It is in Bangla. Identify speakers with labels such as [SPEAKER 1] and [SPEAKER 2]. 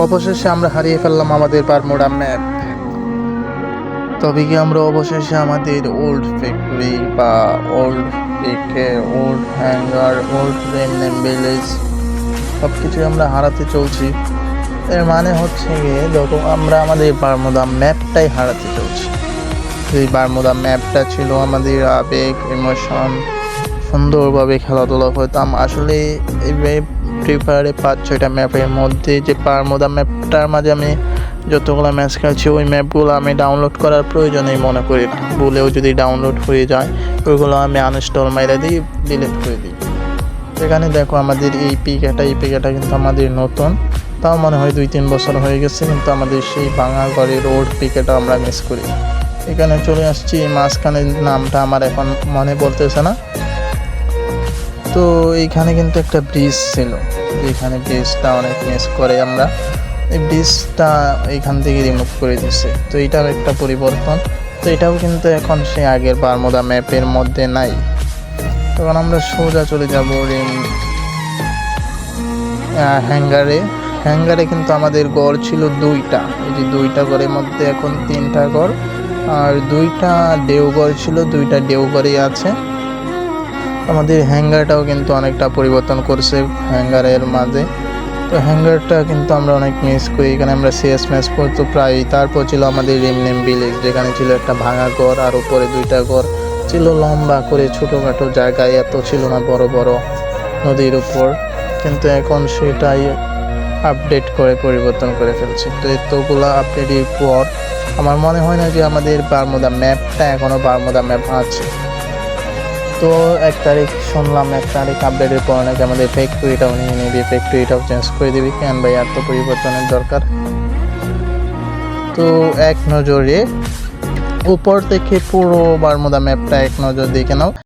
[SPEAKER 1] অবশেষে আমরা হারিয়ে ফেললাম আমাদের বারমুডা ম্যাপ। তবে কি আমরা অবশেষে আমাদের ওল্ড ফ্যাক্টরি বা ওল্ড পিকে, ওল্ড হ্যাঙ্গার, ওল্ড রেমনেম ভিলেজ সব কিছুই আমরা হারাতে চলছি। এর মানে হচ্ছে গিয়ে যত আমরা আমাদের বারমুডা ম্যাপটাই হারাতে চলছি। এই বারমুডা ম্যাপটা ছিল আমাদের আবেগ, ইমোশন, সুন্দরভাবে খেলাধুলা করতাম। আসলে এই ফ্রি ফায়ারে 5-6টা ম্যাপের মধ্যে যে বারমুডা ম্যাপটার মাঝে আমি যতগুলো ম্যাচ খেলছি ওই ম্যাপগুলো আমি ডাউনলোড করার প্রয়োজনেই মনে করি না। ভুলেও যদি ডাউনলোড হয়ে যায় ওইগুলো আমি আনইনস্টল মাইরা দিই, ডিলিট করে দিই। এখানে দেখো আমাদের এই পিকেটা কিন্তু আমাদের নতুন, তাও মনে হয় 2-3 বছর হয়ে গেছে, কিন্তু আমাদের সেই ভাঙা ঘরের ওল্ড পিকেটা আমরা মিস করি। এখানে চলে আসছি, মাঝখানের নামটা আমার এখন মনে পড়তেছে না। তো এইখানে কিন্তু একটা ব্রিজ ছিল, এইখানে ব্রিজটা অনেক মিস করে আমরা। এই ব্রিজটা এইখান থেকে রিমুভ করে দিচ্ছে, তো এটাও একটা পরিবর্তন। তো এটাও কিন্তু এখন সেই আগের বারমুডা ম্যাপের মধ্যে নাই। তখন আমরা সোজা চলে যাব হ্যাঙ্গারে কিন্তু আমাদের গড় ছিল 2টা, এই যে 2টা গড়ের মধ্যে এখন 3টা গড়, আর 2টা দেওঘর ছিল, 2টা দেওঘরই আছে। আমাদের হ্যাঙ্গারটাও কিন্তু অনেকটা পরিবর্তন করছে হ্যাঙ্গারের মাঝে। তো হ্যাঙ্গারটা কিন্তু আমরা অনেক মিস করি। এখানে আমরা সিএস ম্যাচ করতো প্রায়। তারপর ছিল আমাদের রেমনেম ভিলেজ, যেখানে ছিল একটা ভাঙা ঘর আর উপরে 2টা ঘর ছিল লম্বা করে, ছোটোখাটো জায়গায়, এত ছিল না বড় বড় নদীর উপর। কিন্তু এখন সেটাই আপডেট করে পরিবর্তন করে ফেলছি। তো এতগুলো আপডেটের পর আমার মনে হয় না যে আমাদের বারমুডা ম্যাপটা এখনও বারমুডা ম্যাপ আছে। তো 1 তারিখ শুনলাম, 1 তারিখ আপডেটের পর নাকি আমাদের ফ্যাক্টরিটাও নিয়ে নেবে, ফ্যাক্টরিটাও চেঞ্জ করে দেবে। কেন ভাই এত পরিবর্তনের দরকার? তো এক নজরে উপর থেকে পুরো বারমুডা ম্যাপটা এক নজর দেখে নাও।